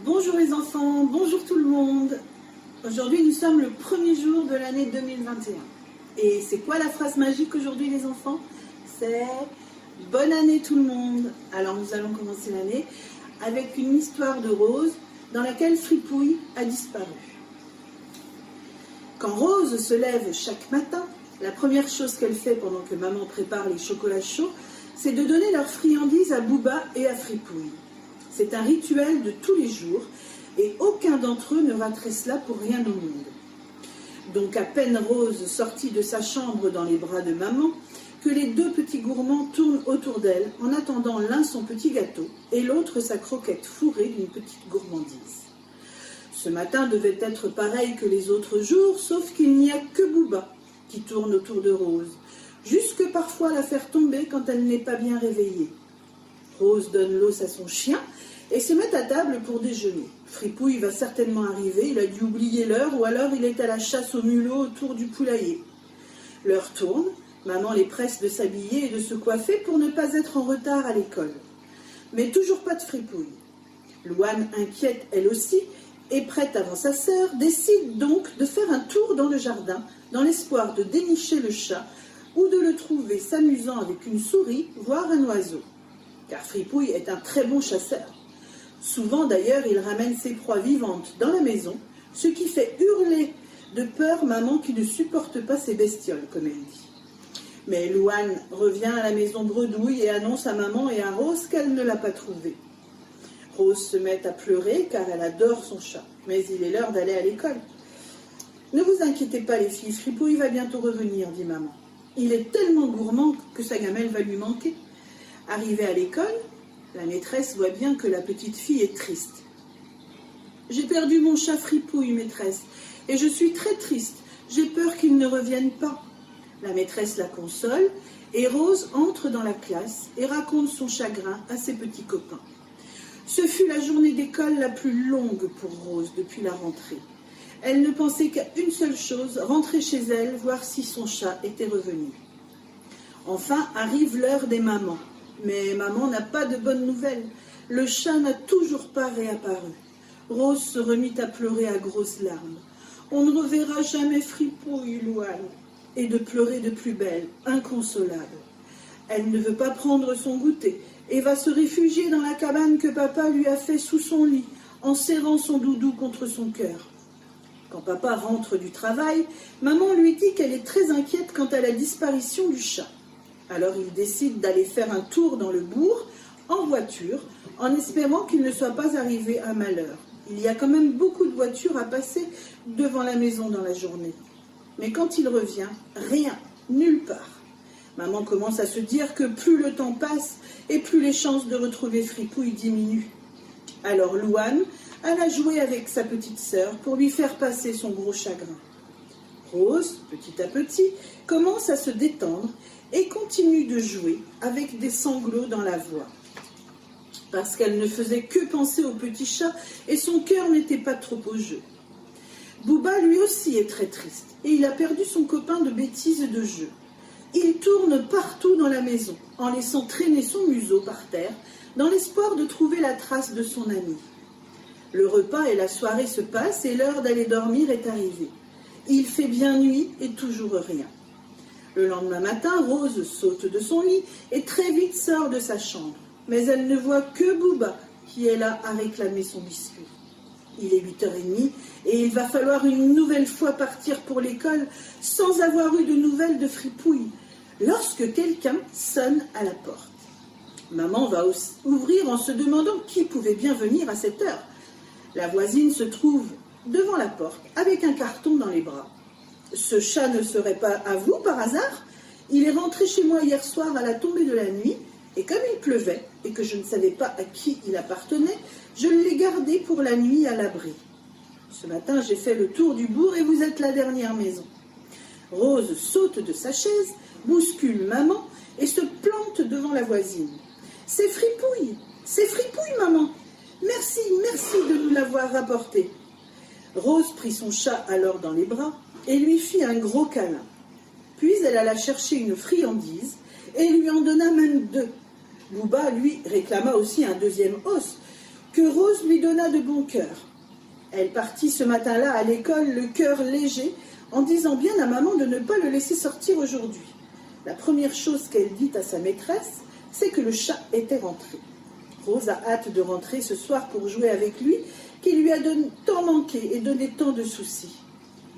Bonjour les enfants, bonjour tout le monde. Aujourd'hui nous sommes le premier jour de l'année 2021. Et c'est quoi la phrase magique aujourd'hui les enfants? C'est « Bonne année tout le monde ». Alors nous allons commencer l'année avec une histoire de Rose dans laquelle Fripouille a disparu. Quand Rose se lève chaque matin, la première chose qu'elle fait pendant que maman prépare les chocolats chauds, c'est de donner leurs friandises à Bouba et à Fripouille. C'est un rituel de tous les jours et aucun d'entre eux ne raterait cela pour rien au monde. Donc à peine Rose sortie de sa chambre dans les bras de maman, que les deux petits gourmands tournent autour d'elle en attendant l'un son petit gâteau et l'autre sa croquette fourrée d'une petite gourmandise. Ce matin devait être pareil que les autres jours, sauf qu'il n'y a que Bouba qui tourne autour de Rose, jusque parfois la faire tomber quand elle n'est pas bien réveillée. Rose donne l'os à son chien et se met à table pour déjeuner. Fripouille va certainement arriver, il a dû oublier l'heure ou alors il est à la chasse au mulot autour du poulailler. L'heure tourne, maman les presse de s'habiller et de se coiffer pour ne pas être en retard à l'école. Mais toujours pas de Fripouille. Louane, inquiète elle aussi, et prête avant sa sœur, décide donc de faire un tour dans le jardin dans l'espoir de dénicher le chat ou de le trouver s'amusant avec une souris, voire un oiseau. Car Fripouille est un très bon chasseur. Souvent d'ailleurs, il ramène ses proies vivantes dans la maison, ce qui fait hurler de peur maman qui ne supporte pas ces bestioles, comme elle dit. Mais Louane revient à la maison bredouille et annonce à maman et à Rose qu'elle ne l'a pas trouvé. Rose se met à pleurer car elle adore son chat, mais il est l'heure d'aller à l'école. Ne vous inquiétez pas les filles, Fripouille va bientôt revenir, dit maman. Il est tellement gourmand que sa gamelle va lui manquer. Arrivée à l'école, la maîtresse voit bien que la petite fille est triste. « J'ai perdu mon chat Fripouille, maîtresse, et je suis très triste. J'ai peur qu'il ne revienne pas. » La maîtresse la console, et Rose entre dans la classe et raconte son chagrin à ses petits copains. Ce fut la journée d'école la plus longue pour Rose depuis la rentrée. Elle ne pensait qu'à une seule chose, rentrer chez elle, voir si son chat était revenu. Enfin arrive l'heure des mamans. Mais maman n'a pas de bonnes nouvelles. Le chat n'a toujours pas réapparu. Rose se remit à pleurer à grosses larmes. On ne reverra jamais Fripouille, Louane. Et de pleurer de plus belle, inconsolable. Elle ne veut pas prendre son goûter et va se réfugier dans la cabane que papa lui a fait sous son lit, en serrant son doudou contre son cœur. Quand papa rentre du travail, maman lui dit qu'elle est très inquiète quant à la disparition du chat. Alors il décide d'aller faire un tour dans le bourg, en voiture, en espérant qu'il ne soit pas arrivé un malheur. Il y a quand même beaucoup de voitures à passer devant la maison dans la journée. Mais quand il revient, rien, nulle part. Maman commence à se dire que plus le temps passe et plus les chances de retrouver Fripouille diminuent. Alors Louane alla jouer avec sa petite sœur pour lui faire passer son gros chagrin. Rose, petit à petit, commence à se détendre et continue de jouer avec des sanglots dans la voix. Parce qu'elle ne faisait que penser au petit chat et son cœur n'était pas trop au jeu. Bouba lui aussi est très triste et il a perdu son copain de bêtises et de jeu. Il tourne partout dans la maison en laissant traîner son museau par terre dans l'espoir de trouver la trace de son ami. Le repas et la soirée se passent et l'heure d'aller dormir est arrivée. Il fait bien nuit et toujours rien. Le lendemain matin, Rose saute de son lit et très vite sort de sa chambre. Mais elle ne voit que Bouba qui est là à réclamer son biscuit. Il est 8h30 et il va falloir une nouvelle fois partir pour l'école sans avoir eu de nouvelles de Fripouille, lorsque quelqu'un sonne à la porte. Maman va ouvrir en se demandant qui pouvait bien venir à cette heure. La voisine se trouve devant la porte avec un carton dans les bras. « Ce chat ne serait pas à vous par hasard? Il est rentré chez moi hier soir à la tombée de la nuit et comme il pleuvait et que je ne savais pas à qui il appartenait, je l'ai gardé pour la nuit à l'abri. Ce matin, j'ai fait le tour du bourg et vous êtes la dernière maison. » Rose saute de sa chaise, bouscule maman et se plante devant la voisine. « C'est Fripouille, maman. Merci de nous l'avoir rapporté. » Rose prit son chat alors dans les bras et lui fit un gros câlin. Puis elle alla chercher une friandise et lui en donna même deux. Bouba, lui, réclama aussi un deuxième os, que Rose lui donna de bon cœur. Elle partit ce matin-là à l'école, le cœur léger, en disant bien à maman de ne pas le laisser sortir aujourd'hui. La première chose qu'elle dit à sa maîtresse, c'est que le chat était rentré. Rose a hâte de rentrer ce soir pour jouer avec lui, qui lui a tant manqué et donné tant de soucis.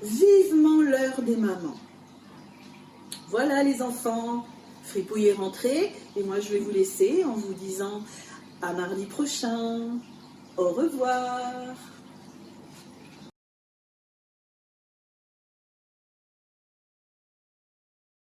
Vivement l'heure des mamans. Voilà les enfants, Fripouille est rentré, et moi je vais vous laisser en vous disant à mardi prochain. Au revoir.